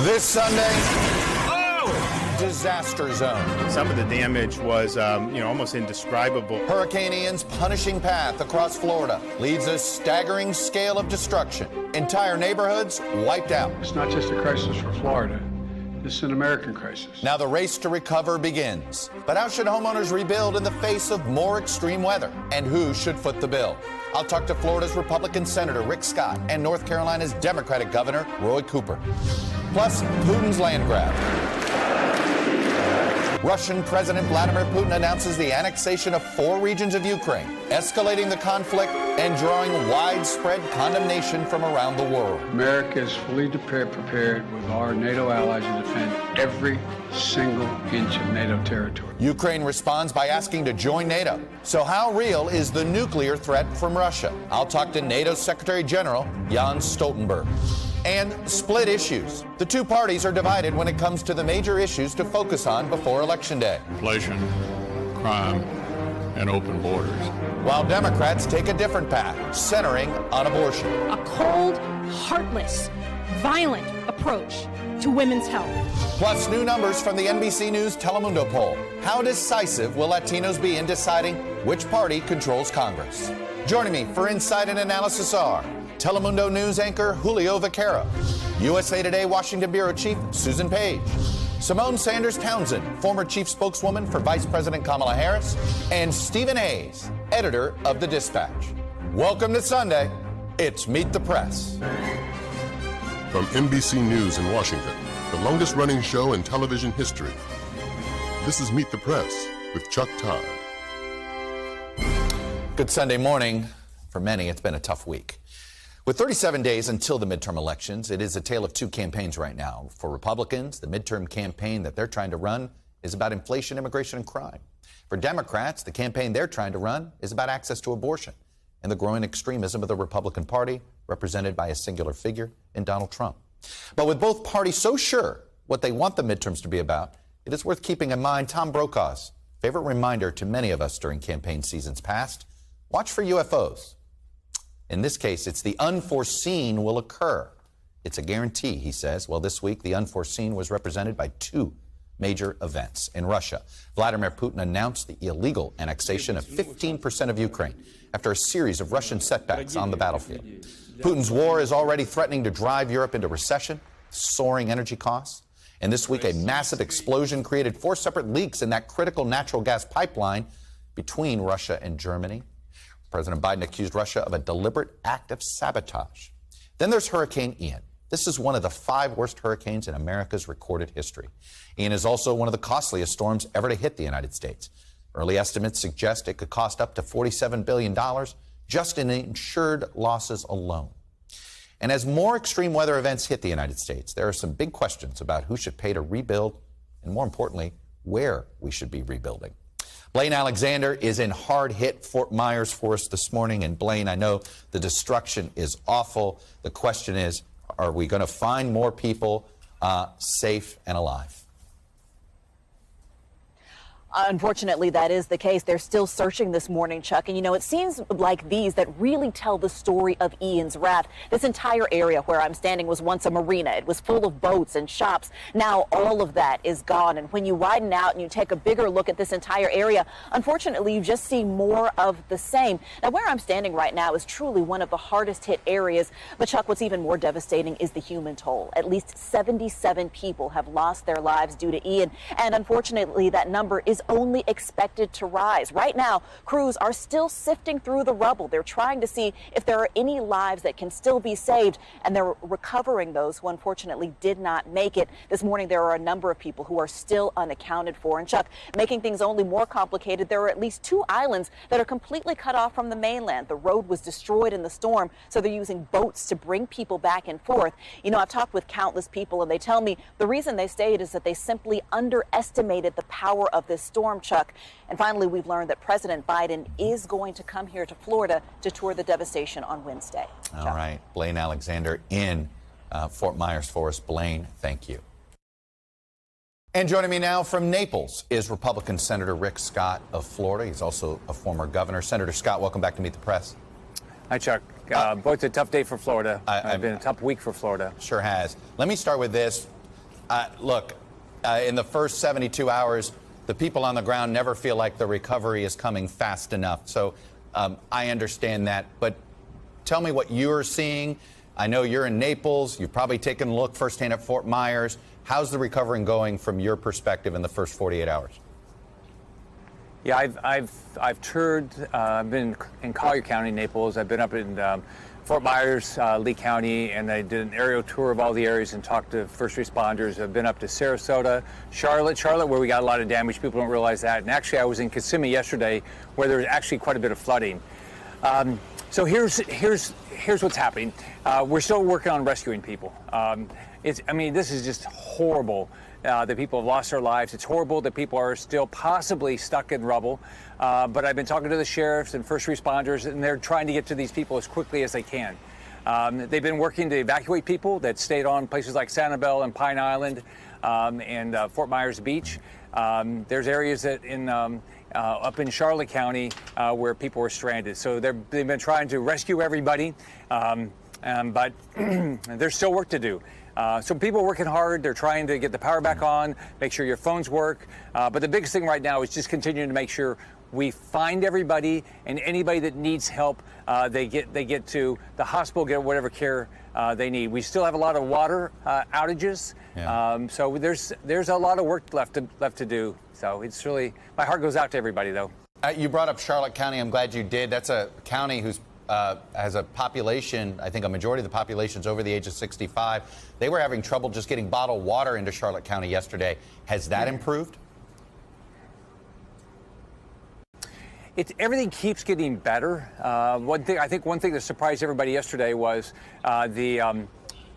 This Sunday, disaster zone. Some of the damage was, almost indescribable. Hurricane Ian's punishing path across Florida leads a staggering scale of destruction. Entire neighborhoods wiped out. It's not just a crisis for Florida. It's an American crisis. Now the race to recover begins. But how should homeowners rebuild in the face of more extreme weather? And who should foot the bill? I'll talk to Florida's Republican Senator Rick Scott and North Carolina's Democratic Governor Roy Cooper. Plus, Putin's land grab. Russian President Vladimir Putin announces the annexation of 4 regions of Ukraine, escalating the conflict and drawing widespread condemnation from around the world. America is fully prepared with our NATO allies to defend every single inch of NATO territory. Ukraine responds by asking to join NATO. So how real is the nuclear threat from Russia? I'll talk to NATO Secretary-General Jens Stoltenberg. And split issues. The two parties are divided when it comes to the major issues to focus on before Election Day. Inflation, crime, and open borders. While Democrats take a different path, centering on abortion. A cold, heartless, violent approach to women's health. Plus new numbers from the NBC News Telemundo poll. How decisive will Latinos be in deciding which party controls Congress? Joining me for Insight and Analysis are Telemundo News anchor Julio Vaqueiro, USA Today Washington Bureau Chief Susan Page, Symone Sanders-Townsend, former chief spokeswoman for Vice President Kamala Harris, and Stephen Hayes, editor of The Dispatch. Welcome to Sunday. It's Meet the Press. From NBC News in Washington, the longest-running show in television history, this is Meet the Press with Chuck Todd. Good Sunday morning. For many, it's been a tough week. With 37 days until the midterm elections, it is a tale of two campaigns right now. For Republicans, the midterm campaign that they're trying to run is about inflation, immigration, and crime. For Democrats, the campaign they're trying to run is about access to abortion and the growing extremism of the Republican Party, represented by a singular figure in Donald Trump. But with both parties so sure what they want the midterms to be about, it is worth keeping in mind Tom Brokaw's favorite reminder to many of us during campaign seasons past: watch for UFOs. In this case, it's the unforeseen will occur. It's a guarantee, he says. Well, this week, the unforeseen was represented by 2 major events. In Russia, Vladimir Putin announced the illegal annexation of 15% of Ukraine after a series of Russian setbacks on the battlefield. Putin's war is already threatening to drive Europe into recession, soaring energy costs. And this week, a massive explosion created 4 separate leaks in that critical natural gas pipeline between Russia and Germany. President Biden accused Russia of a deliberate act of sabotage. Then there's Hurricane Ian. This is one of the 5 worst hurricanes in America's recorded history. Ian is also one of the costliest storms ever to hit the United States. Early estimates suggest it could cost up to $47 billion just in insured losses alone. And as more extreme weather events hit the United States, there are some big questions about who should pay to rebuild and, more importantly, where we should be rebuilding. Blaine Alexander is in hard-hit Fort Myers for us this morning. And Blaine, I know the destruction is awful. The question is, are we going to find more people safe and alive? Unfortunately, that is the case. They're still searching this morning, Chuck. And, it seems like these that really tell the story of Ian's wrath. This entire area where I'm standing was once a marina. It was full of boats and shops. Now all of that is gone. And when you widen out and you take a bigger look at this entire area, unfortunately, you just see more of the same. Now, where I'm standing right now is truly one of the hardest hit areas. But, Chuck, what's even more devastating is the human toll. At least 77 people have lost their lives due to Ian. And unfortunately, that number is only expected to rise. Right now, crews are still sifting through the rubble. They're trying to see if there are any lives that can still be saved, and they're recovering those who unfortunately did not make it. This morning, there are a number of people who are still unaccounted for. And Chuck, making things only more complicated, there are at least 2 islands that are completely cut off from the mainland. The road was destroyed in the storm, so they're using boats to bring people back and forth. I've talked with countless people, and they tell me the reason they stayed is that they simply underestimated the power of this storm, Chuck. And finally, we've learned that President Biden is going to come here to Florida to tour the devastation on Wednesday. All right. Blaine Alexander in Fort Myers for us. Blaine, thank you. And joining me now from Naples is Republican Senator Rick Scott of Florida. He's also a former governor. Senator Scott, welcome back to Meet the Press. Hi, Chuck. Boy, it's a tough day for Florida. It's been a tough week for Florida. Sure has. Let me start with this. Look, in the first 72 hours, the people on the ground never feel like the recovery is coming fast enough. So I understand that. But tell me what you're seeing. I know you're in Naples. You've probably taken a look firsthand at Fort Myers. How's the recovery going from your perspective in the first 48 hours? Yeah, I've toured. I've been in Collier County, Naples. I've been up in Fort Myers, Lee County, and I did an aerial tour of all the areas and talked to first responders. I've been up to Sarasota, Charlotte, where we got a lot of damage. People don't realize that. And actually, I was in Kissimmee yesterday, where there was actually quite a bit of flooding. So here's what's happening. We're still working on rescuing people. This is just horrible. That people have lost their lives. It's horrible that people are still possibly stuck in rubble. But I've been talking to the sheriffs and first responders, and they're trying to get to these people as quickly as they can. They've been working to evacuate people that stayed on places like Sanibel and Pine Island and Fort Myers Beach. There's areas that up in Charlotte County where people were stranded. So they've been trying to rescue everybody, but there's still work to do. So people are working hard. They're trying to get the power back on, make sure your phones work. But the biggest thing right now is just continuing to make sure we find everybody, and anybody that needs help, they get to the hospital, get whatever care they need. We still have a lot of water outages, so there's a lot of work left to do. So it's really, my heart goes out to everybody, though. You brought up Charlotte County. I'm glad you did. That's a county who's has a population, I think a majority of the population is over the age of 65. They were having trouble just getting bottled water into Charlotte County yesterday. Has that improved? Everything keeps getting better. One thing that surprised everybody yesterday was the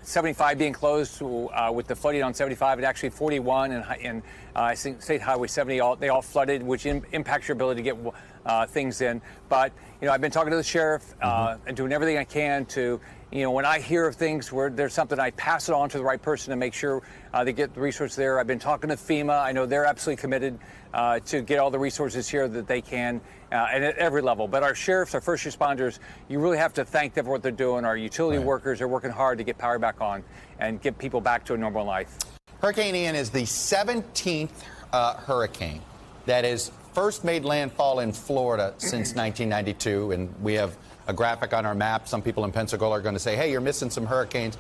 75 being closed with the flooding on 75, and actually 41 and I think State Highway 70, they all flooded, which impacts your ability to get things in. But I've been talking to the sheriff and doing everything I can to, when I hear of things where there's something, I pass it on to the right person to make sure they get the resources there. I've been talking to FEMA. I know they're absolutely committed to get all the resources here that they can, and at every level. But our sheriffs, our first responders, you really have to thank them for what they're doing. Our utility workers are working hard to get power back on and get people back to a normal life. Hurricane Ian is the 17th hurricane that has first made landfall in Florida since 1992, and we have a graphic on our map. Some people in Pensacola are going to say, hey, you're missing some hurricanes.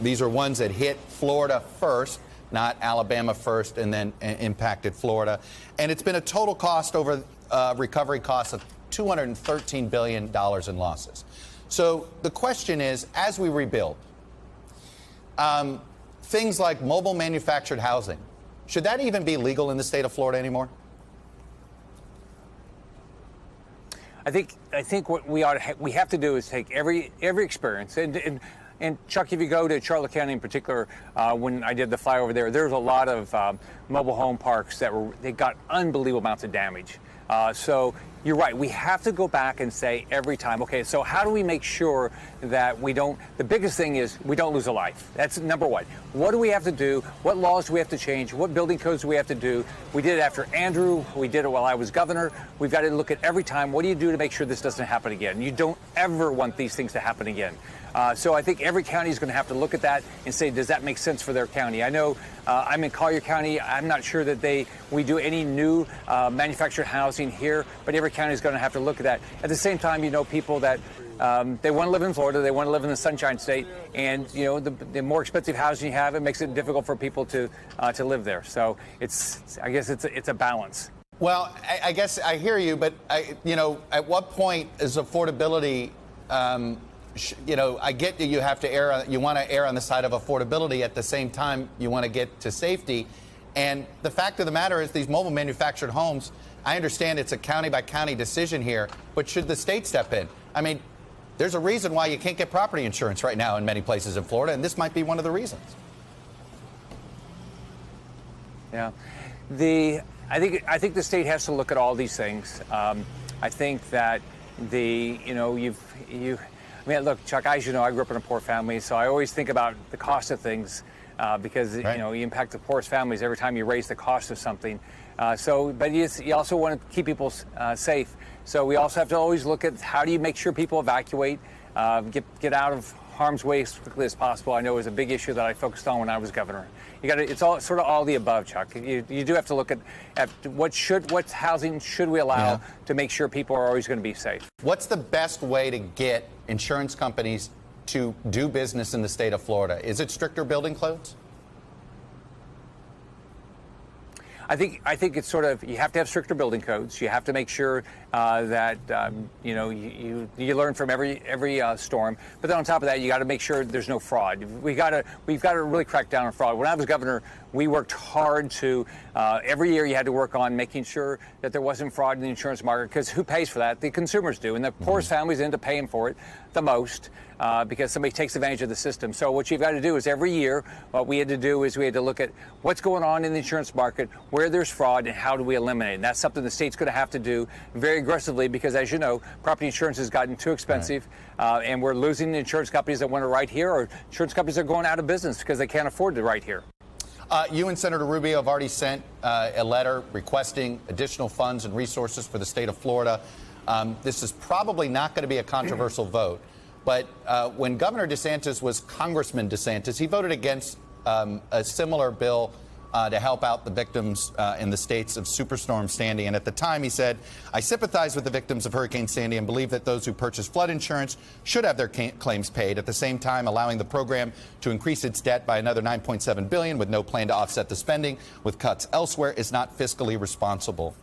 These are ones that hit Florida first, not Alabama first, and then impacted Florida. And it's been a total cost over recovery costs of $213 billion in losses. So the question is, as we rebuild, things like mobile manufactured housing, should that even be legal in the state of Florida anymore? I think what we have to do is take every experience and Chuck, if you go to Charlotte County in particular, when I did the flyover there's a lot of mobile home parks they got unbelievable amounts of damage. So you're right. We have to go back and say every time, okay, so how do we make sure that the biggest thing is we don't lose a life. That's number one. What do we have to do? What laws do we have to change? What building codes do we have to do? We did it after Andrew. We did it while I was governor. We've got to look at every time, what do you do to make sure this doesn't happen again? You don't ever want these things to happen again. So I think every county is going to have to look at that and say, does that make sense for their county? I know I'm in Collier County. I'm not sure that we do any new manufactured housing here, but every county is going to have to look at that. At the same time, people that they want to live in Florida, they want to live in the Sunshine State, and the more expensive housing you have, it makes it difficult for people to live there. So I guess it's a balance. Well, I guess I hear you, but at what point is affordability? I get that you have to you want to err on the side of affordability. At the same time, you want to get to safety. And the fact of the matter is these mobile manufactured homes, I understand it's a county by county decision here, but should the state step in? I mean, there's a reason why you can't get property insurance right now in many places in Florida, and this might be one of the reasons. Yeah. I think the state has to look at all these things. I think that look, Chuck, as you know, I grew up in a poor family, so I always think about the cost of things because, you impact the poorest families every time you raise the cost of something. But you also want to keep people safe. So we also have to always look at how do you make sure people evacuate, get out of harm's way as quickly as possible, I know is a big issue that I focused on when I was governor. It's all sort of all the above, Chuck. You do have to look at what housing should we allow to make sure people are always going to be safe. What's the best way to get insurance companies to do business in the state of Florida? Is it stricter building codes? I think it's sort of, you have to have stricter building codes. You have to make sure that you learn from every storm. But then on top of that, you got to make sure there's no fraud. We've got to really crack down on fraud. When I was governor, we worked hard to every year you had to work on making sure that there wasn't fraud in the insurance market, because who pays for that? The consumers do, and the poorest families end up paying for it the most because somebody takes advantage of the system. So what you've got to do is every year, what we had to do is we had to look at what's going on in the insurance market, where there's fraud, and how do we eliminate it. And that's something the state's going to have to do very aggressively, because as you know, property insurance has gotten too expensive, and we're losing the insurance companies that want to write here, or insurance companies are going out of business because they can't afford to write here. You and Senator Rubio have already sent a letter requesting additional funds and resources for the state of Florida. This is probably not going to be a controversial vote, but when Governor DeSantis was Congressman DeSantis, he voted against a similar bill to help out the victims in the states of Superstorm Sandy. And at the time, he said, I sympathize with the victims of Hurricane Sandy and believe that those who purchase flood insurance should have their claims paid, at the same time allowing the program to increase its debt by another $9.7 billion with no plan to offset the spending with cuts elsewhere is not fiscally responsible.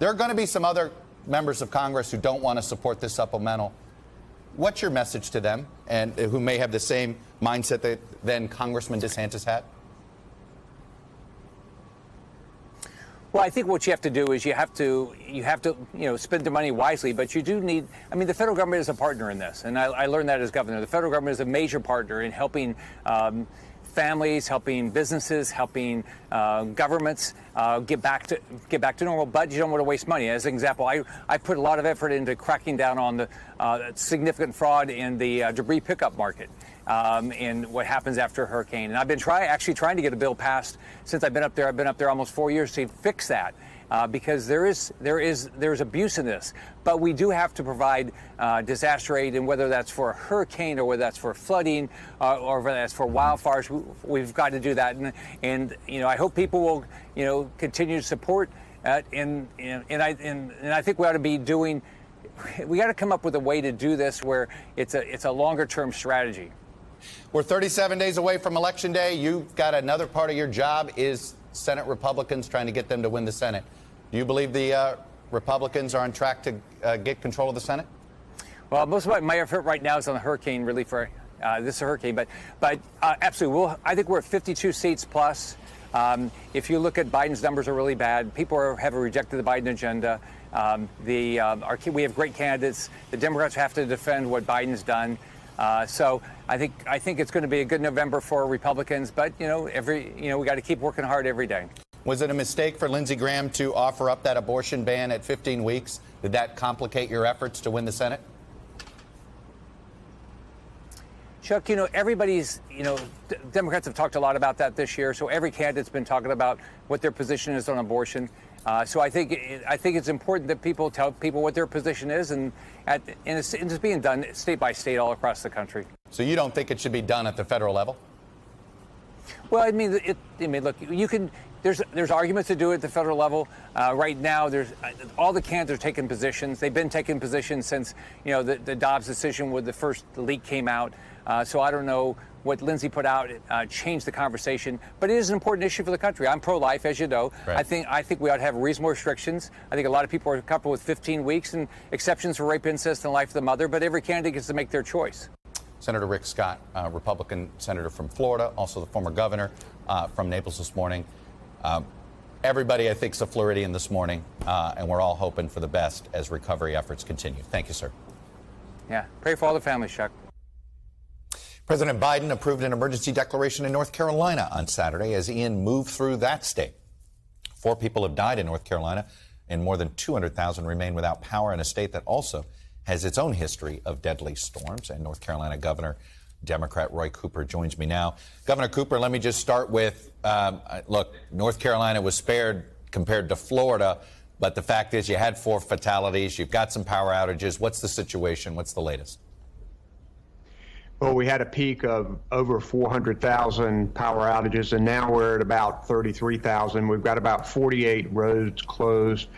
There are going to be some other members of Congress who don't want to support this supplemental. What's your message to them, and who may have the same mindset that then Congressman DeSantis had? Well, I think what you have to do is you have to spend the money wisely, but you do need, the federal government is a partner in this, and I learned that as governor. The federal government is a major partner in helping families, helping businesses, helping governments get back to normal, but you don't want to waste money. As an example, I put a lot of effort into cracking down on the significant fraud in the debris pickup market. And what happens after a hurricane. And I've been actually trying to get a bill passed since I've been up there. I've been up there almost 4 years to fix that, because there's abuse in this. But we do have to provide disaster aid, and whether that's for a hurricane or whether that's for flooding or whether that's for wildfires, we've got to do that. And I hope people will continue to support and I think we ought to be doing. We got to come up with a way to do this where it's a longer term strategy. We're 37 days away from Election Day. You've got another part of your job is Senate Republicans, trying to get them to win the Senate. Do you believe the Republicans are on track to get control of the Senate? Well, most of my effort right now is on the hurricane relief for this hurricane, but absolutely, I think we're at 52 seats plus. If you look at Biden's numbers are really bad. People have rejected the Biden agenda. We have great candidates. The Democrats have to defend what Biden's done. So I think it's going to be a good November for Republicans. But we got to keep working hard every day. Was it a mistake for Lindsey Graham to offer up that abortion ban at 15 weeks? Did that complicate your efforts to win the Senate? Chuck, everybody's, Democrats have talked a lot about that this year. So every candidate's been talking about what their position is on abortion. So I think it's important that people tell people what their position is, and it's being done state by state all across the country. So you don't think it should be done at the federal level? Well, look, you can. There's arguments to do it at the federal level. Right now, all the candidates are taking positions. They've been taking positions since the Dobbs decision when the first leak came out. So I don't know what Lindsey put out changed the conversation, but it is an important issue for the country. I'm pro-life, as you know. Right. I think we ought to have reasonable restrictions. I think a lot of people are comfortable with 15 weeks and exceptions for rape, incest, and life of the mother. But every candidate gets to make their choice. Senator Rick Scott, Republican senator from Florida, also the former governor from Naples this morning. Everybody, I think, is a Floridian this morning, and we're all hoping for the best as recovery efforts continue. Thank you, sir. Yeah, pray for all the families, Chuck. President Biden approved an emergency declaration in North Carolina on Saturday as Ian moved through that state. 4 people have died in North Carolina, and more than 200,000 remain without power in a state that also has its own history of deadly storms. And North Carolina Governor Democrat Roy Cooper joins me now. Governor Cooper, let me just start with, look, North Carolina was spared compared to Florida, but the fact is you had 4 fatalities. You've got some power outages. What's the situation? What's the latest? Well, we had a peak of over 400,000 power outages, and now we're at about 33,000. We've got about 48 roads closed.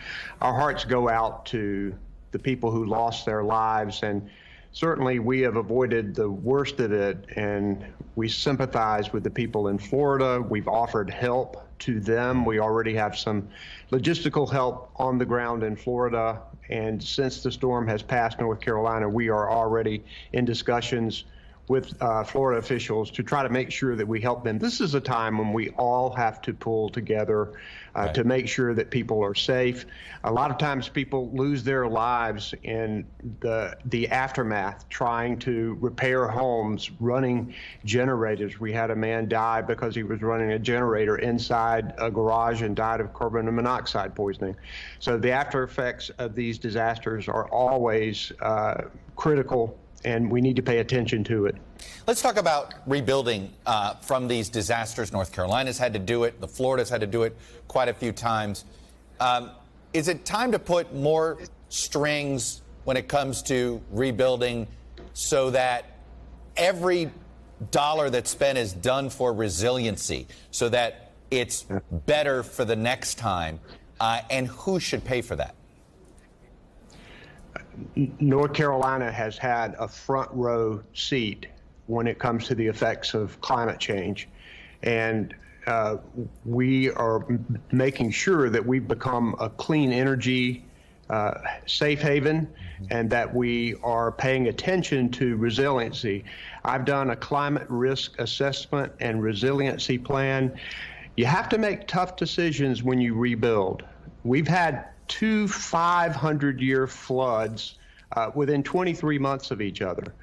Our hearts go out to the people who lost their lives, and certainly we have avoided the worst of it, and we sympathize with the people in Florida. We've offered help to them. We already have some logistical help on the ground in Florida, and since the storm has passed North Carolina, we are already in discussions with Florida officials to try to make sure that we help them. This is a time when we all have to pull together to make sure that people are safe. A lot of times people lose their lives in the aftermath trying to repair homes, running generators. We had a man die because he was running a generator inside a garage and died of carbon monoxide poisoning. So the after effects of these disasters are always critical, and we need to pay attention to it. Let's talk about rebuilding from these disasters. North Carolina's had to do it. The Florida's had to do it quite a few times. Is it time to put more strings when it comes to rebuilding so that every dollar that's spent is done for resiliency, so that it's better for the next time? And who should pay for that? North Carolina has had a front row seat when it comes to the effects of climate change. And we are making sure that we become a clean energy safe haven, and that we are paying attention to resiliency. I've done a climate risk assessment and resiliency plan. You have to make tough decisions when you rebuild. We've had two 500-year floods within 23 months of each other.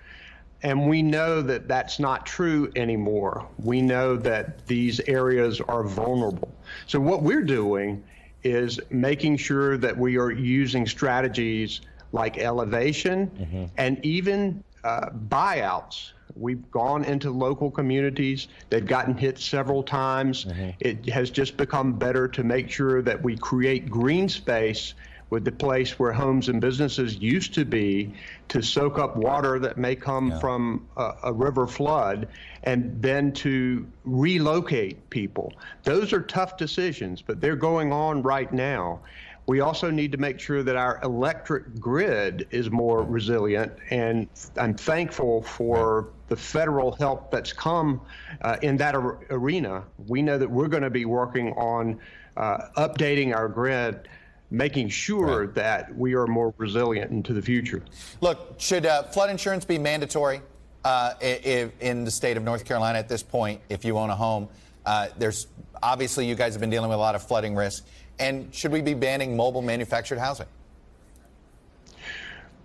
And we know that that's not true anymore. We know that these areas are vulnerable. So what we're doing is making sure that we are using strategies like elevation and even buyouts. We've gone into local communities. They've gotten hit several times. It has just become better to make sure that we create green space with the place where homes and businesses used to be, to soak up water that may come from a river flood, and then to relocate people. Those are tough decisions, but they're going on right now. We also need to make sure that our electric grid is more resilient, and I'm thankful for the federal help that's come in that arena. We know that we're going to be working on updating our grid, making sure that we are more resilient into the future. Look, should flood insurance be mandatory in the state of North Carolina at this point if you own a home? There's obviously, you guys have been dealing with a lot of flooding risk. And should we be banning mobile manufactured housing?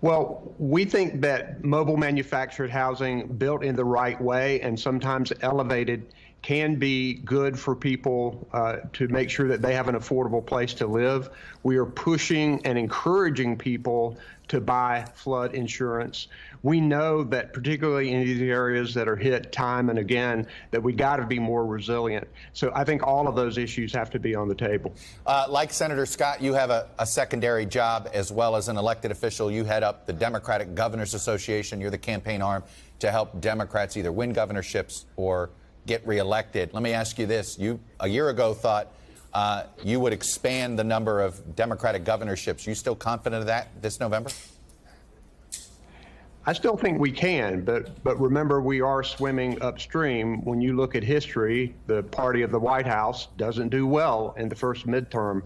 Well, we think that mobile manufactured housing built in the right way and sometimes elevated can be good for people to make sure that they have an affordable place to live. We are pushing and encouraging people to buy flood insurance. We know that particularly in these areas that are hit time and again, that we got to be more resilient. So I think all of those issues have to be on the table. Like Senator Scott, you have a secondary job as well as an elected official. You head up the Democratic Governors Association. You're the campaign arm to help Democrats either win governorships or get reelected. Let me ask you this. You, a year ago, thought you would expand the number of Democratic governorships. You still confident of that this November? I still think we can, but remember, we are swimming upstream. When you look at history, the party of the White House doesn't do well in the first midterm.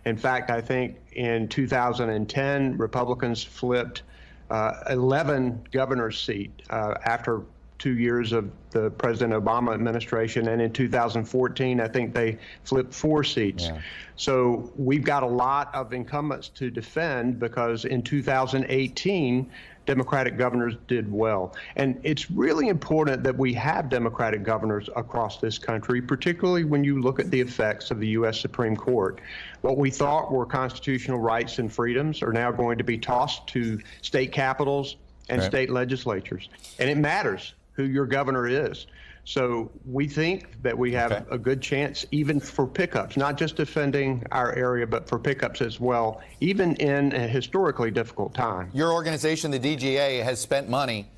In fact, I think in 2010, Republicans flipped 11 governor's seats after 2 years of the President Obama administration, and in 2014, I think they flipped 4 seats. So we've got a lot of incumbents to defend because in 2018, Democratic governors did well. And it's really important that we have Democratic governors across this country, particularly when you look at the effects of the U.S. Supreme Court. What we thought were constitutional rights and freedoms are now going to be tossed to state capitals and state legislatures. And it matters who your governor is. So we think that we have a good chance even for pickups, not just defending our area, but for pickups as well, even in a historically difficult time. Your organization, the DGA, has spent money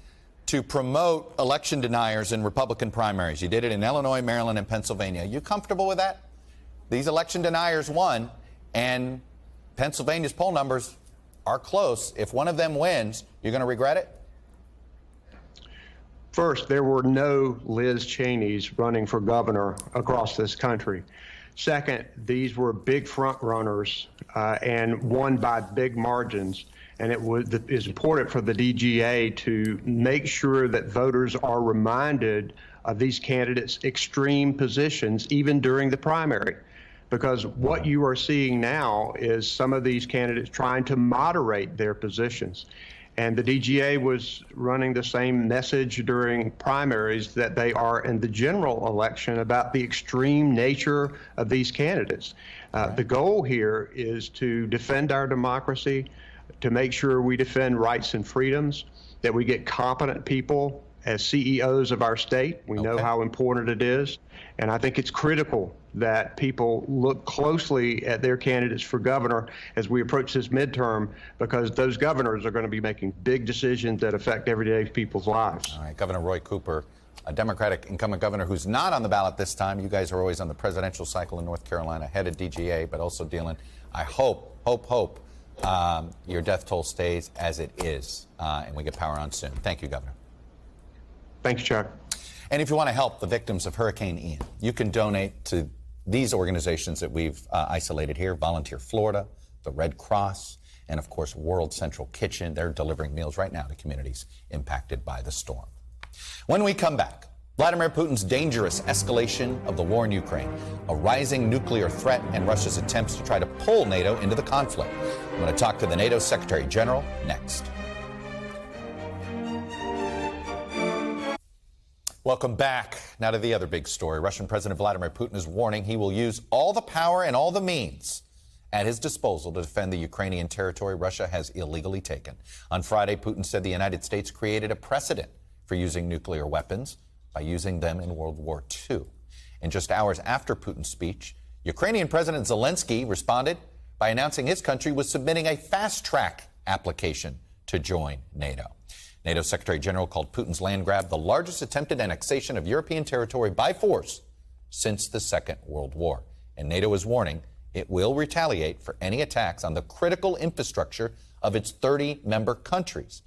to promote election deniers in Republican primaries. You did it in Illinois, Maryland, and Pennsylvania. You comfortable with that? These election deniers won, and Pennsylvania's poll numbers are close. If one of them wins, you're going to regret it? First, there were no Liz Cheneys running for governor across this country. Second, these were big front runners and won by big margins. And it is important for the DGA to make sure that voters are reminded of these candidates' extreme positions, even during the primary. Because what you are seeing now is some of these candidates trying to moderate their positions. And the DGA was running the same message during primaries that they are in the general election about the extreme nature of these candidates. The goal here is to defend our democracy, to make sure we defend rights and freedoms, that we get competent people as CEOs of our state. We know how important it is. And I think it's critical that people look closely at their candidates for governor as we approach this midterm, because those governors are going to be making big decisions that affect everyday people's lives. All right, Governor Roy Cooper, a Democratic incumbent governor who's not on the ballot this time. You guys are always on the presidential cycle in North Carolina, head of DGA, but also dealing, I hope, your death toll stays as it is, and we get power on soon. Thank you, Governor. Thanks, Chuck. And if you want to help the victims of Hurricane Ian, you can donate to these organizations that we've isolated here: Volunteer Florida, the Red Cross, and of course World Central Kitchen. They're delivering meals right now to communities impacted by the storm. When we come back, Vladimir Putin's dangerous escalation of the war in Ukraine, a rising nuclear threat, and Russia's attempts to try to pull NATO into the conflict. I'm going to talk to the NATO Secretary-General next. Welcome back. Now to the other big story. Russian President Vladimir Putin is warning he will use all the power and all the means at his disposal to defend the Ukrainian territory Russia has illegally taken. On Friday, Putin said the United States created a precedent for using nuclear weapons by using them in World War II. And just hours after Putin's speech, Ukrainian President Zelensky responded by announcing his country was submitting a fast-track application to join NATO. NATO Secretary-General called Putin's land grab the largest attempted annexation of European territory by force since the Second World War. And NATO is warning it will retaliate for any attacks on the critical infrastructure of its 30 member countries.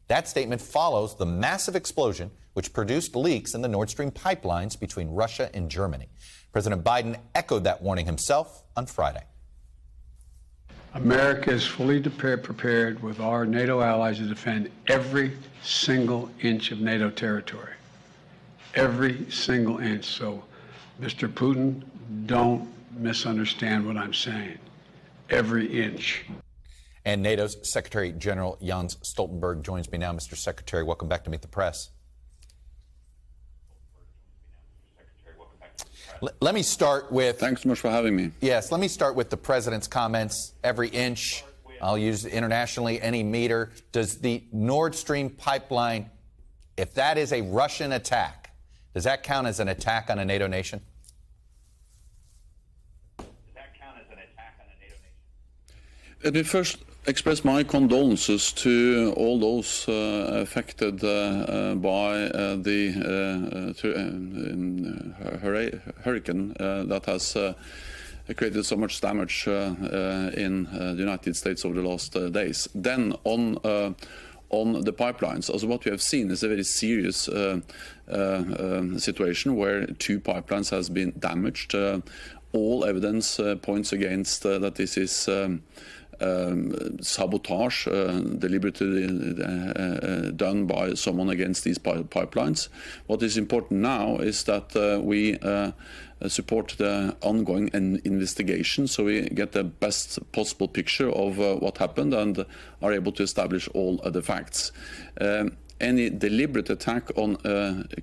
That statement follows the massive explosion which produced leaks in the Nord Stream pipelines between Russia and Germany. President Biden echoed that warning himself on Friday. America is fully prepared with our NATO allies to defend every single inch of NATO territory. Every single inch. So, Mr. Putin, don't misunderstand what I'm saying. Every inch. And NATO's Secretary-General Jens Stoltenberg joins me now. Mr. Secretary, welcome back to Meet the Press. Let me start with... Thanks so much for having me. Yes, let me start with the president's comments. Every inch, I'll use internationally, any meter. Does the Nord Stream pipeline, if that is a Russian attack, does that count as an attack on a NATO nation? Let me first express my condolences to all those affected by the hurricane that has created so much damage in the United States over the last days. Then on the pipelines, also what we have seen is a very serious situation where 2 pipelines has been damaged. All evidence points against that this is sabotage deliberately done by someone against these pipelines. What is important now is that we support the ongoing investigation so we get the best possible picture of what happened and are able to establish all the facts. Any deliberate attack on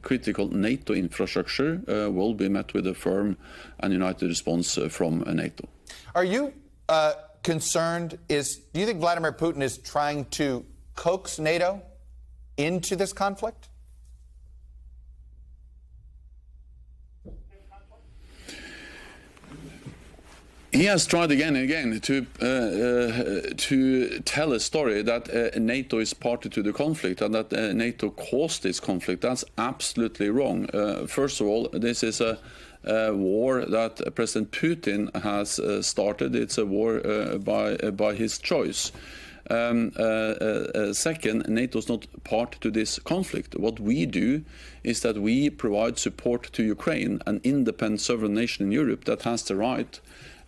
critical NATO infrastructure will be met with a firm and united response from NATO. Are you concerned? Do you think Vladimir Putin is trying to coax NATO into this conflict? He has tried again and again to tell a story that NATO is party to the conflict and that NATO caused this conflict. That's absolutely wrong. First of all, this is a war that President Putin has started. It's a war by his choice. Second, NATO is not part to this conflict. What we do is that we provide support to Ukraine, an independent sovereign nation in Europe that has the right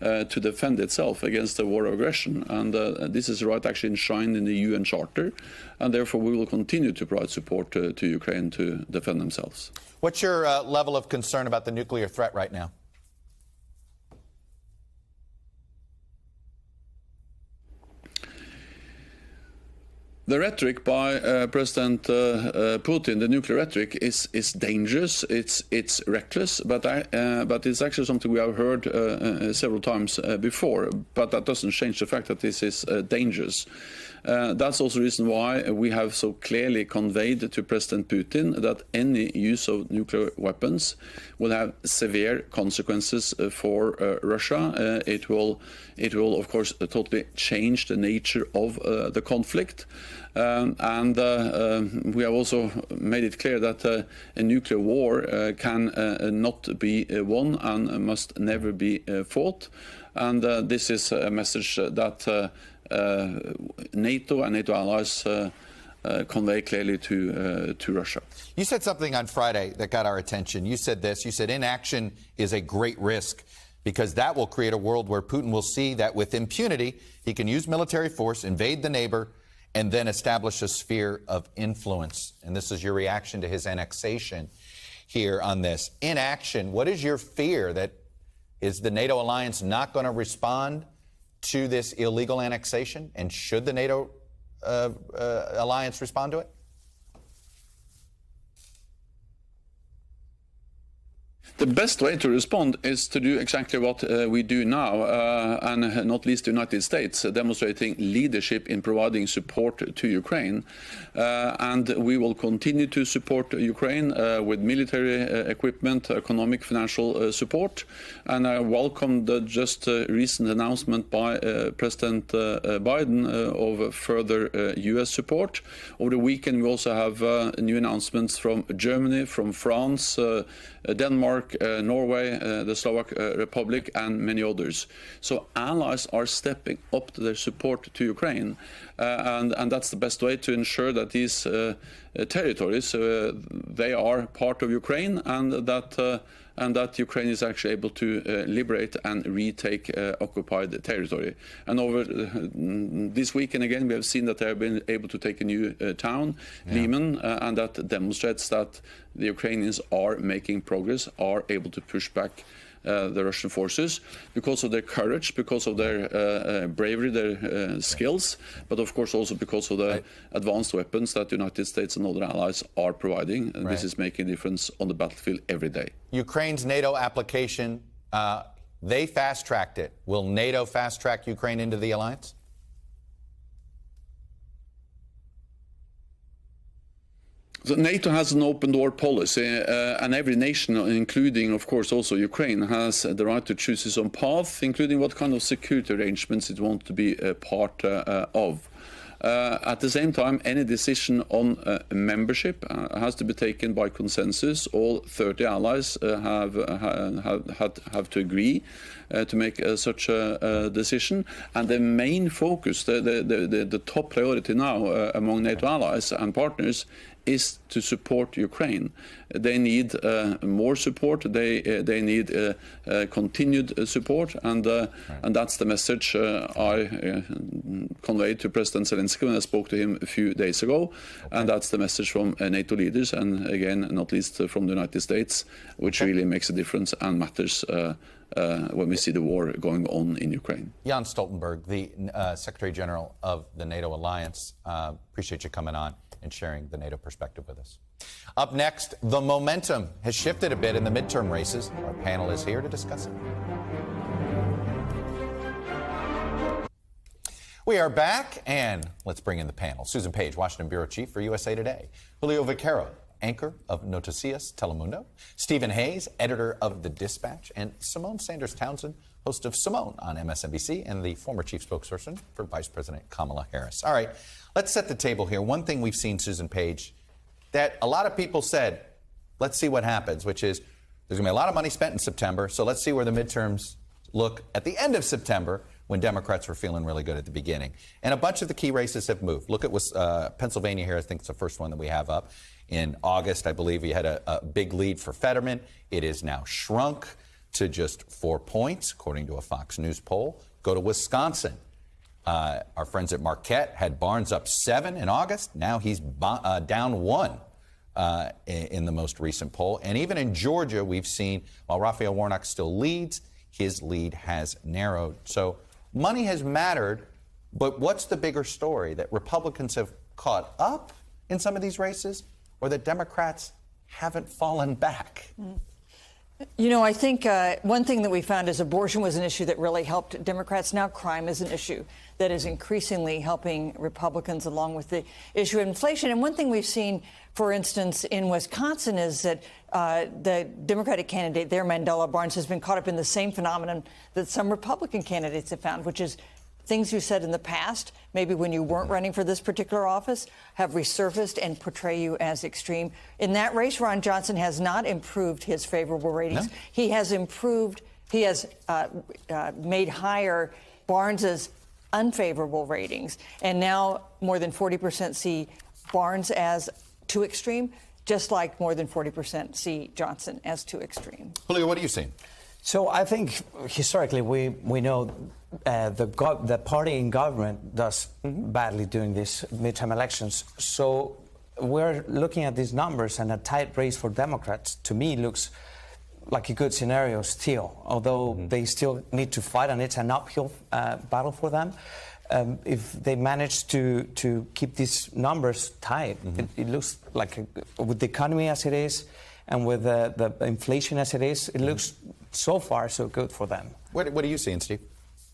to defend itself against the war of aggression. And this is a right actually enshrined in the UN Charter, and therefore we will continue to provide support to Ukraine to defend themselves. What's your level of concern about the nuclear threat right now? The rhetoric by President Putin, the nuclear rhetoric, is dangerous. It's reckless, but it's actually something we have heard several times before. But that doesn't change the fact that this is dangerous. That's also the reason why we have so clearly conveyed to President Putin that any use of nuclear weapons will have severe consequences for Russia. It will, of course, totally change the nature of the conflict. And we have also made it clear that a nuclear war can not be won and must never be fought. And this is a message that NATO and NATO allies convey clearly to Russia. You said something on Friday that got our attention. You said this. You said inaction is a great risk because that will create a world where Putin will see that with impunity he can use military force, invade the neighbor, and then establish a sphere of influence. And this is your reaction to his annexation here on this. Inaction, what is your fear? That is the NATO alliance not going to respond to this illegal annexation? And should the NATO alliance respond to it? The best way to respond is to do exactly what we do now, and not least the United States, demonstrating leadership in providing support to Ukraine. And we will continue to support Ukraine with military equipment, economic, financial support. And I welcome the just recent announcement by President Biden of further U.S. support. Over the weekend, we also have new announcements from Germany, from France, Denmark, Norway, the Slovak Republic, and many others. So allies are stepping up to their support to Ukraine, and that's the best way to ensure that these territories, they are part of Ukraine, and that Ukraine is actually able to liberate and retake occupied territory. And over this weekend again, we have seen that they have been able to take a new town, Lyman, and that demonstrates that the Ukrainians are making progress, are able to push back the Russian forces because of their courage, because of their bravery, their skills, but of course also because of the advanced weapons that the United States and other allies are providing. And this is making a difference on the battlefield every day. Ukraine's NATO application, they fast-tracked it. Will NATO fast-track Ukraine into the alliance? So NATO has an open door policy, and every nation, including, of course, also Ukraine, has the right to choose its own path, including what kind of security arrangements it wants to be a part of. At the same time, any decision on membership has to be taken by consensus. All 30 allies have to agree to make such a decision. And the main focus, the top priority now among NATO allies and partners is to support Ukraine. They need more support. They need continued support, and that's the message I conveyed to President Zelensky when I spoke to him a few days ago, and that's the message from NATO leaders, and again, not least from the United States, which really makes a difference and matters when we see the war going on in Ukraine. Jens Stoltenberg, the Secretary-General of the NATO alliance, appreciate you coming on and sharing the NATO perspective with us. Up next, the momentum has shifted a bit in the midterm races. Our panel is here to discuss it. We are back, and let's bring in the panel. Susan Page, Washington Bureau Chief for USA Today. Julio Vaqueiro, anchor of Noticias Telemundo, Stephen Hayes, editor of The Dispatch, and Symone Sanders-Townsend, host of Symone on MSNBC and the former chief spokesperson for Vice President Kamala Harris. All right, let's set the table here. One thing we've seen, Susan Page, that a lot of people said, let's see what happens, which is there's going to be a lot of money spent in September, so let's see where the midterms look at the end of September when Democrats were feeling really good at the beginning. And a bunch of the key races have moved. Look at Pennsylvania here. I think it's the first one that we have up. In August, I believe, we had a big lead for Fetterman. It is now shrunk to just 4 points, according to a Fox News poll. Go to Wisconsin. Our friends at Marquette had Barnes up 7 in August. Now he's down 1 in the most recent poll. And even in Georgia, we've seen, while Raphael Warnock still leads, his lead has narrowed. So money has mattered, but what's the bigger story? That Republicans have caught up in some of these races, or that Democrats haven't fallen back? You know, I think one thing that we found is abortion was an issue that really helped Democrats. Now crime is an issue that is increasingly helping Republicans, along with the issue of inflation. And one thing we've seen, for instance, in Wisconsin is that the Democratic candidate there, Mandela Barnes, has been caught up in the same phenomenon that some Republican candidates have found, which is things you said in the past, maybe when you weren't running for this particular office, have resurfaced and portray you as extreme. In that race, Ron Johnson has not improved his favorable ratings. No. He has improved, he has made higher Barnes's unfavorable ratings. And now more than 40% see Barnes as too extreme, just like more than 40% see Johnson as too extreme. Julio, what are you seeing? So I think historically we know the party in government does badly during these midterm elections. So we're looking at these numbers, and a tight race for Democrats, to me, looks like a good scenario still, although they still need to fight, and it's an uphill battle for them. If they manage to keep these numbers tight, it looks like, with the economy as it is, and with the inflation as it is, it looks so far so good for them. What are you seeing, Steve?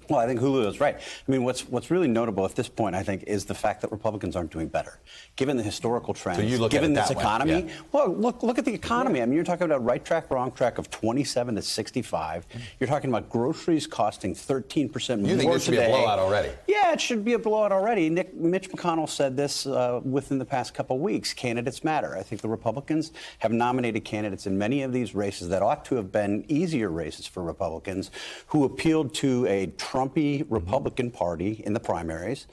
Well, I think Julio's right. I mean, what's really notable at this point, I think, is the fact that Republicans aren't doing better, given the historical trends, so you look given at this economy. Yeah. Well, look at the economy. I mean, you're talking about right track, wrong track of 27 to 65. You're talking about groceries costing 13% more. You think it should be a blowout already? Yeah, it should be a blowout already. Mitch McConnell said this within the past couple of weeks. Candidates matter. I think the Republicans have nominated candidates in many of these races that ought to have been easier races for Republicans, who appealed to a Trumpy Republican Party in the primaries,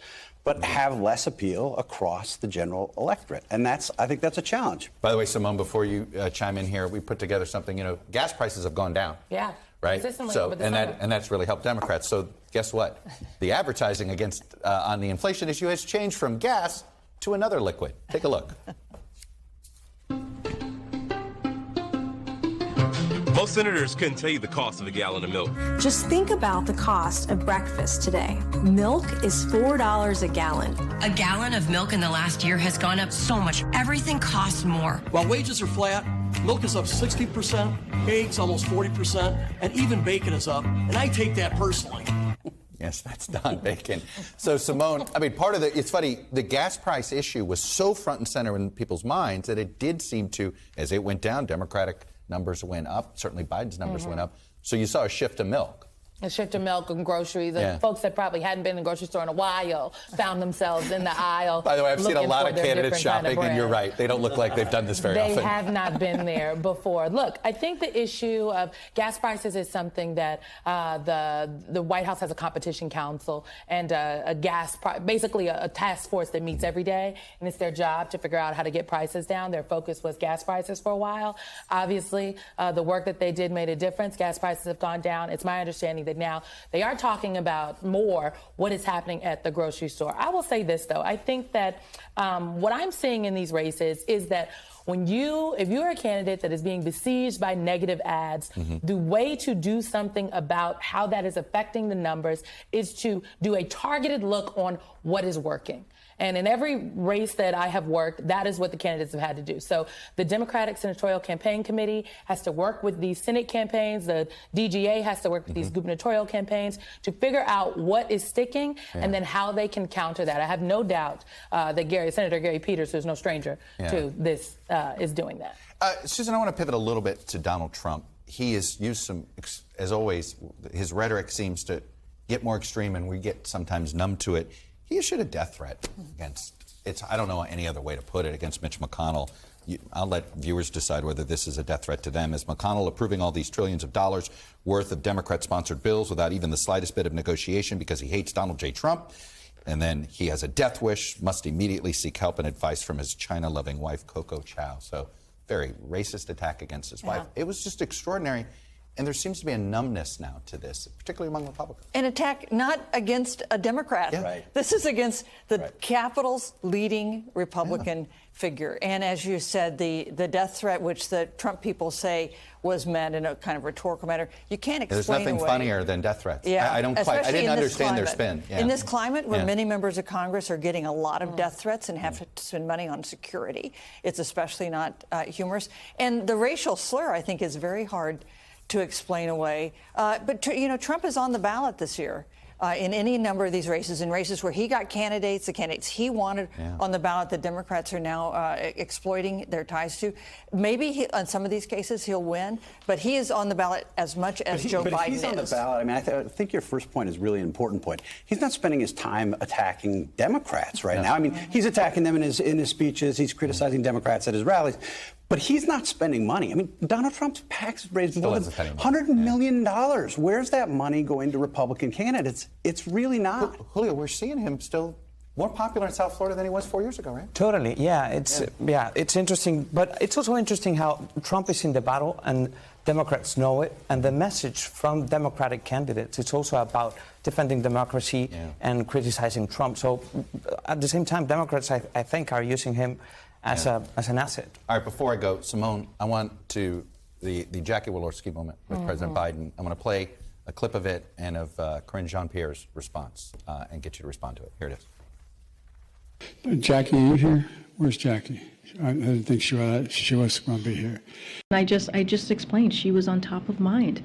but have less appeal across the general electorate. And I think that's a challenge. By the way, Symone, before you chime in here, we put together something, gas prices have gone down. Yeah. Right? So, and that's really helped Democrats. So guess what? The advertising on the inflation issue has changed from gas to another liquid. Take a look. Most senators couldn't tell you the cost of a gallon of milk. Just think about the cost of breakfast today. Milk is $4 a gallon. A gallon of milk in the last year has gone up so much. Everything costs more. While wages are flat, milk is up 60%, eggs almost 40%, and even bacon is up. And I take that personally. Yes, that's Don Bacon. So, Symone, I mean, part of it's funny, the gas price issue was so front and center in people's minds that it did seem to, as it went down, Democratic numbers went up. Certainly Biden's numbers went up. So you saw a shift to milk. A shift to milk and groceries. And folks that probably hadn't been in the grocery store in a while found themselves in the aisle. By the way, I've seen a lot of candidates shopping, and you're right. They don't look like they've done this very often. They have not been there before. Look, I think the issue of gas prices is something that the White House has a competition council and basically a task force that meets every day, and it's their job to figure out how to get prices down. Their focus was gas prices for a while. Obviously, the work that they did made a difference. Gas prices have gone down. It's my understanding that now they are talking about more what is happening at the grocery store. I will say this, though. I think that what I'm seeing in these races is that if you're a candidate that is being besieged by negative ads, the way to do something about how that is affecting the numbers is to do a targeted look on what is working. And in every race that I have worked, that is what the candidates have had to do. So the Democratic Senatorial Campaign Committee has to work with these Senate campaigns. The DGA has to work with these gubernatorial campaigns to figure out what is sticking and then how they can counter that. I have no doubt that Senator Gary Peters, who's no stranger to this, is doing that. Susan, I want to pivot a little bit to Donald Trump. He has used some, as always, his rhetoric seems to get more extreme and we get sometimes numb to it. He issued a death threat against, I don't know any other way to put it, against Mitch McConnell. I'll let viewers decide whether this is a death threat to them. Is McConnell approving all these trillions of dollars worth of Democrat-sponsored bills without even the slightest bit of negotiation because he hates Donald J. Trump? And then he has a death wish, must immediately seek help and advice from his China-loving wife, Coco Chow. So very racist attack against his wife. It was just extraordinary. And there seems to be a numbness now to this, particularly among Republicans. An attack not against a Democrat. Yeah. Right. This is against the Capitol's leading Republican figure. And as you said, the death threat, which the Trump people say was meant in a kind of rhetorical manner, you can't explain There's nothing away. funnier than death threats. Yeah. I didn't understand their spin. In this climate, where many members of Congress are getting a lot of death threats and have to spend money on security, it's especially not humorous. And the racial slur, I think, is very hard to explain away. But Trump is on the ballot this year in any number of these races, in races where he got candidates, the candidates he wanted on the ballot, the Democrats are now exploiting their ties to. Maybe on some of these cases he'll win, but he is on the ballot as much as Joe Biden is. But if he's on the ballot, I mean, I think your first point is really an important point. He's not spending his time attacking Democrats right now. I mean, he's attacking them in his speeches. He's criticizing Democrats at his rallies. But he's not spending money. I mean, Donald Trump's PAC has raised more than $100 million. Where's that money going to Republican candidates? It's really not. Julio, we're seeing him still more popular in South Florida than he was 4 years ago, right? Totally, yeah. It's interesting. But it's also interesting how Trump is in the battle and Democrats know it. And the message from Democratic candidates, it's also about defending democracy and criticizing Trump. So at the same time, Democrats, I think, are using him as an asset. All right, before I go, Symone, I want to, the Jackie Walorski moment with President Biden, I'm going to play a clip of it and of Karine Jean-Pierre's response and get you to respond to it. Here it is. Jackie, are you here? Where's Jackie? I didn't think she was going to be here. I just explained she was on top of mind.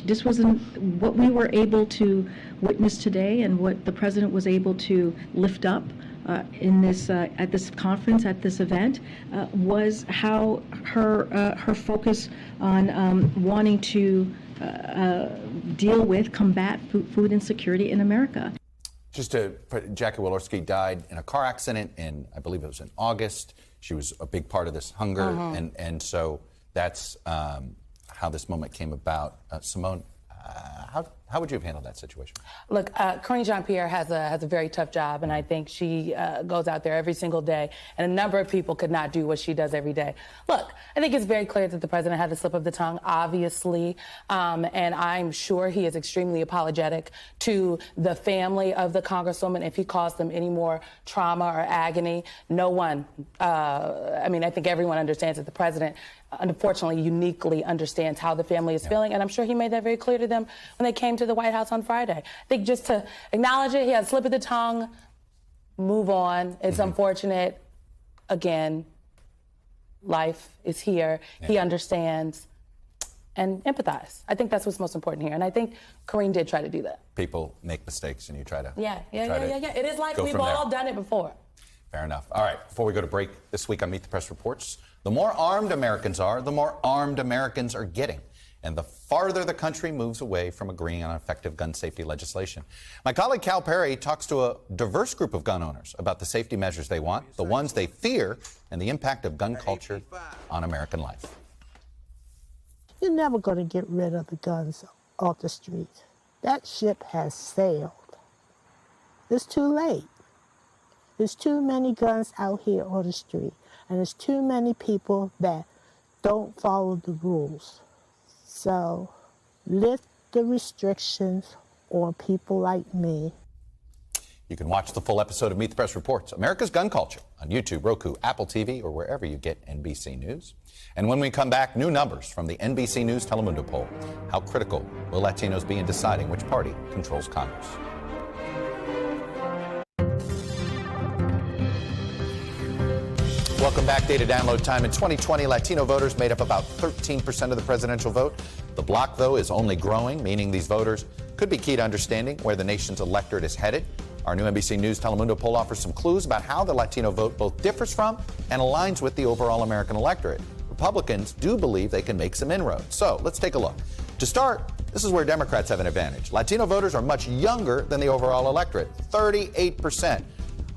This wasn't what we were able to witness today, and what the president was able to lift up in this at this conference, at this event, was how her focus on wanting to combat food insecurity in America. Jackie Walorski died in a car accident in, I believe it was in August. She was a big part of this hunger, and so that's how this moment came about. Symone, how would you have handled that situation? Look, Karine Jean-Pierre has a very tough job, and I think she goes out there every single day, and a number of people could not do what she does every day. Look, I think it's very clear that the president had a slip of the tongue, obviously, and I'm sure he is extremely apologetic to the family of the Congresswoman if he caused them any more trauma or agony. No one, I think everyone understands that the president unfortunately uniquely understands how the family is feeling, and I'm sure he made that very clear to them when they came to the White House on Friday. I think just to acknowledge it, he had a slip of the tongue, move on. It's unfortunate. Again, life is here. He understands, and empathize. I think that's what's most important here, and I think Karine did try to do that. People make mistakes, and you try to Yeah. It is like we've all done it before. Fair enough. All right, before we go to break this week on Meet the Press Reports, the more armed Americans are, the more armed Americans are getting, and the farther the country moves away from agreeing on effective gun safety legislation. My colleague Cal Perry talks to a diverse group of gun owners about the safety measures they want, the ones they fear, and the impact of gun culture on American life. You're never going to get rid of the guns off the street. That ship has sailed. It's too late. There's too many guns out here on the street, and there's too many people that don't follow the rules. So lift the restrictions on people like me. You can watch the full episode of Meet the Press Reports, America's Gun Culture, on YouTube, Roku, Apple TV, or wherever you get NBC News. And when we come back, new numbers from the NBC News Telemundo poll. How critical will Latinos be in deciding which party controls Congress? Welcome back. Data download time. In 2020, Latino voters made up about 13% of the presidential vote. The bloc, though, is only growing, meaning these voters could be key to understanding where the nation's electorate is headed. Our new NBC News Telemundo poll offers some clues about how the Latino vote both differs from and aligns with the overall American electorate. Republicans do believe they can make some inroads. So let's take a look. To start, this is where Democrats have an advantage. Latino voters are much younger than the overall electorate, 38%.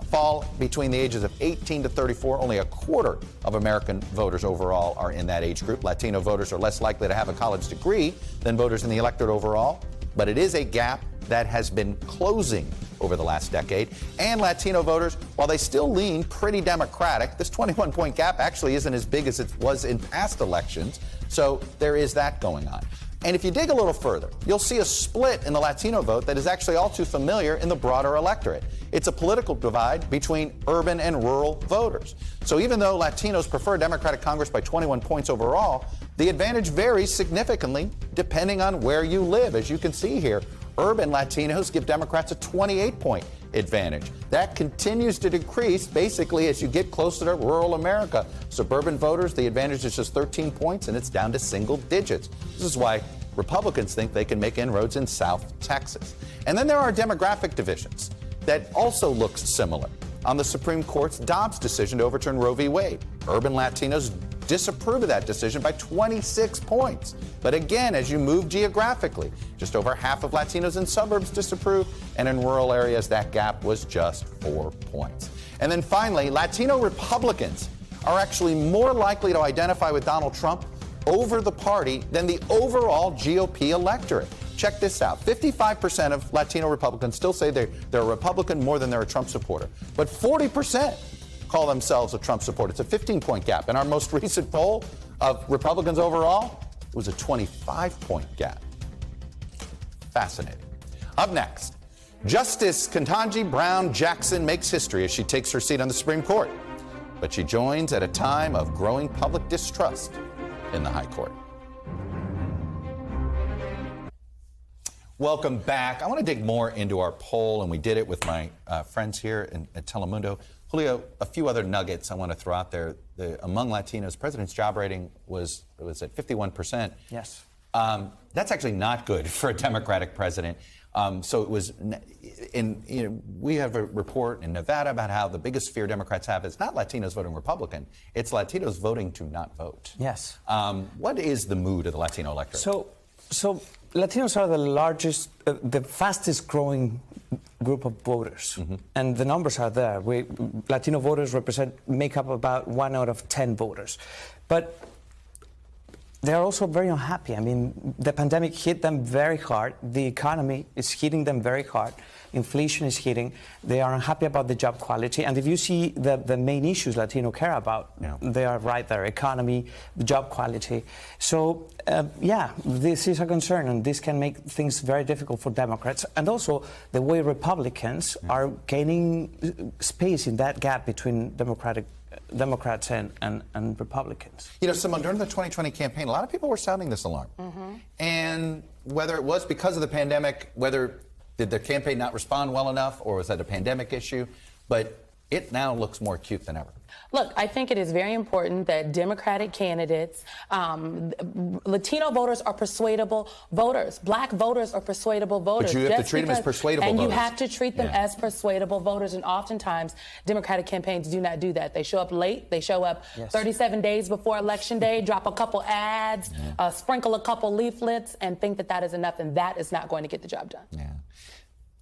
Fall between the ages of 18 to 34. Only a quarter of American voters overall are in that age group. Latino voters are less likely to have a college degree than voters in the electorate overall, but it is a gap that has been closing over the last decade. And Latino voters, while they still lean pretty Democratic, this 21-point gap actually isn't as big as it was in past elections. So there is that going on. And if you dig a little further, you'll see a split in the Latino vote that is actually all too familiar in the broader electorate. It's a political divide between urban and rural voters. So even though Latinos prefer a Democratic Congress by 21 points overall, the advantage varies significantly depending on where you live. As you can see here, urban Latinos give Democrats a 28-point advantage. That continues to decrease basically as you get closer to rural America. Suburban voters, the advantage is just 13 points, and it's down to single digits. This is why Republicans think they can make inroads in South Texas. And then there are demographic divisions that also looks similar. On the Supreme Court's Dobbs decision to overturn Roe v. Wade, urban Latinos disapprove of that decision by 26 points. But again, as you move geographically, just over half of Latinos in suburbs disapprove, and in rural areas, that gap was just 4 points. And then finally, Latino Republicans are actually more likely to identify with Donald Trump over the party than the overall GOP electorate. Check this out. 55% of Latino Republicans still say they're a Republican more than they're a Trump supporter. But 40% call themselves a Trump supporter. It's a 15-point gap. In our most recent poll of Republicans overall, it was a 25-point gap. Fascinating. Up next, Justice Ketanji Brown Jackson makes history as she takes her seat on the Supreme Court. But she joins at a time of growing public distrust in the High Court. Welcome back. I want to dig more into our poll, and we did it with my friends here at Telemundo. Julio, a few other nuggets I want to throw out there. Among Latinos, President's job rating was at 51%. Yes. That's actually not good for a Democratic president. So it was, we have a report in Nevada about how the biggest fear Democrats have is not Latinos voting Republican, it's Latinos voting to not vote. Yes. What is the mood of the Latino electorate? So Latinos are the largest, the fastest growing group of voters, and the numbers are there. Latino voters make up about 1 out of 10 voters, but they are also very unhappy. I mean, the pandemic hit them very hard. The economy is hitting them very hard. Inflation is hitting. They are unhappy about the job quality. And if you see the main issues Latino care about, they are right there: economy, the job quality. So, this is a concern, and this can make things very difficult for Democrats. And also, the way Republicans are gaining space in that gap between Democrats and Republicans. You know, Symone, during the 2020 campaign, a lot of people were sounding this alarm. And whether it was because of the pandemic, did the campaign not respond well enough, or was that a pandemic issue? But it now looks more acute than ever. Look, I think it is very important that Democratic candidates, Latino voters are persuadable voters. Black voters are persuadable voters. But you have to treat them as persuadable voters. And you have to treat them as persuadable voters. And oftentimes, Democratic campaigns do not do that. They show up late. They show up 37 days before Election Day, drop a couple ads, sprinkle a couple leaflets, and think that is enough. And that is not going to get the job done. Yeah.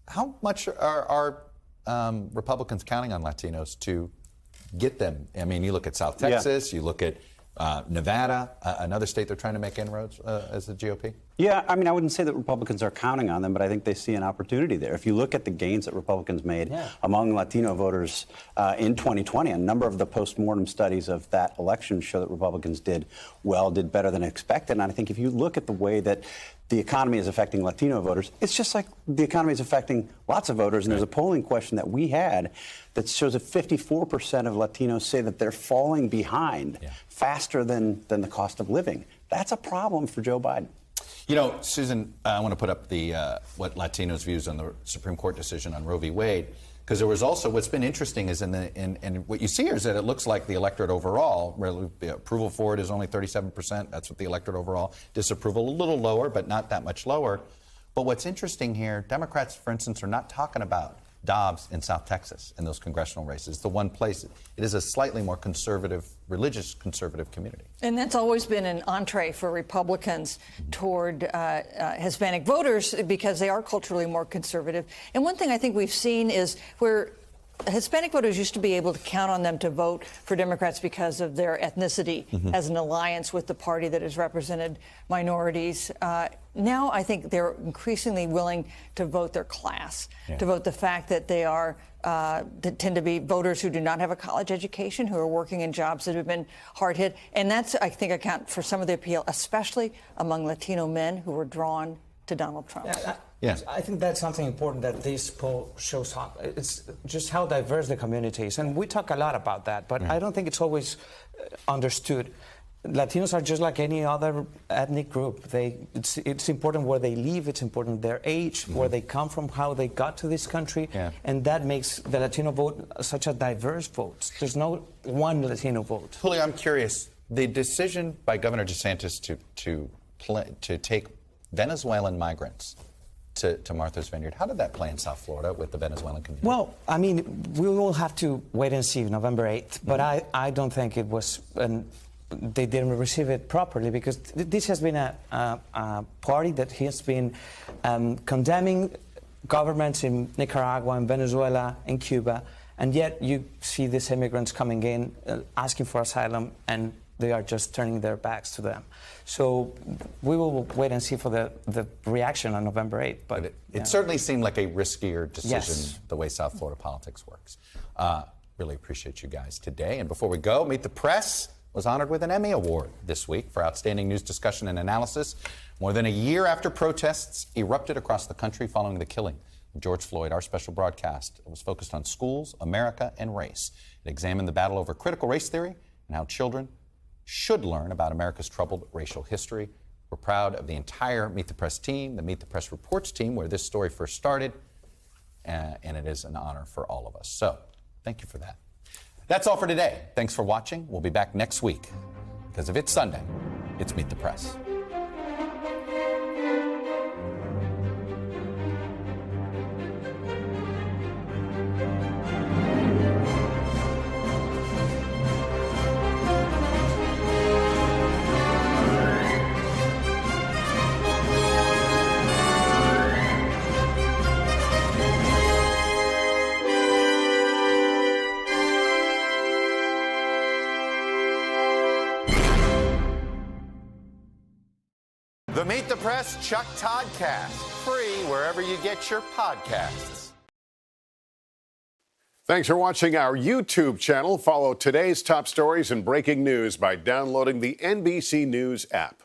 How much are Republicans counting on Latinos to get them? I mean, you look at South Texas, you look at Nevada, another state they're trying to make inroads as the GOP? Yeah, I mean, I wouldn't say that Republicans are counting on them, but I think they see an opportunity there. If you look at the gains that Republicans made among Latino voters in 2020, a number of the postmortem studies of that election show that Republicans did better than expected. And I think if you look at the way that the economy is affecting Latino voters, it's just like the economy is affecting lots of voters. And there's a polling question that we had that shows that 54% of Latinos say that they're falling behind faster than the cost of living. That's a problem for Joe Biden. You know, Susan, I want to put up what Latinos' views on the Supreme Court decision on Roe v. Wade. Because there was also, what's been interesting is in what you see here is that it looks like the electorate overall, really, approval for it is only 37%. That's what the electorate overall. Disapproval a little lower, but not that much lower. But what's interesting here, Democrats, for instance, are not talking about Dobbs in South Texas in those congressional races. The one place, it is a slightly more conservative, religious conservative community. And that's always been an entree for Republicans toward Hispanic voters because they are culturally more conservative. And one thing I think we've seen is where Hispanic voters used to be able to count on them to vote for Democrats because of their ethnicity as an alliance with the party that has represented minorities. Now I think they're increasingly willing to vote their class, to vote the fact that they are that tend to be voters who do not have a college education, who are working in jobs that have been hard hit. And that's, I think, account for some of the appeal, especially among Latino men who were drawn to Donald Trump. Yeah. I think that's something important that this poll shows up. It's just how diverse the community is. And we talk a lot about that, but I don't think it's always understood. Latinos are just like any other ethnic group. It's important where they live, it's important their age, where they come from, how they got to this country, and that makes the Latino vote such a diverse vote. There's no one Latino vote. Julio, I'm curious, the decision by Governor DeSantis to take Venezuelan migrants to Martha's Vineyard, how did that play in South Florida with the Venezuelan community? Well, I mean, we will have to wait and see November 8th, but I don't think it was... they didn't receive it properly because this has been a party that has been condemning governments in Nicaragua and Venezuela and Cuba, and yet you see these immigrants coming in asking for asylum, and they are just turning their backs to them. So we will wait and see for the reaction on November 8th. But it certainly seemed like a riskier decision, the way South Florida politics works. Really appreciate you guys today. And before we go, Meet the Press was honored with an Emmy Award this week for outstanding news discussion and analysis. More than a year after protests erupted across the country following the killing of George Floyd, our special broadcast was focused on schools, America, and race. It examined the battle over critical race theory and how children should learn about America's troubled racial history. We're proud of the entire Meet the Press team, the Meet the Press Reports team, where this story first started, and it is an honor for all of us. So, thank you for that. That's all for today. Thanks for watching. We'll be back next week, because if it's Sunday, it's Meet the Press. The Meet the Press Chuck Toddcast, free wherever you get your podcasts. Thanks for watching our YouTube channel. Follow today's top stories and breaking news by downloading the NBC News app.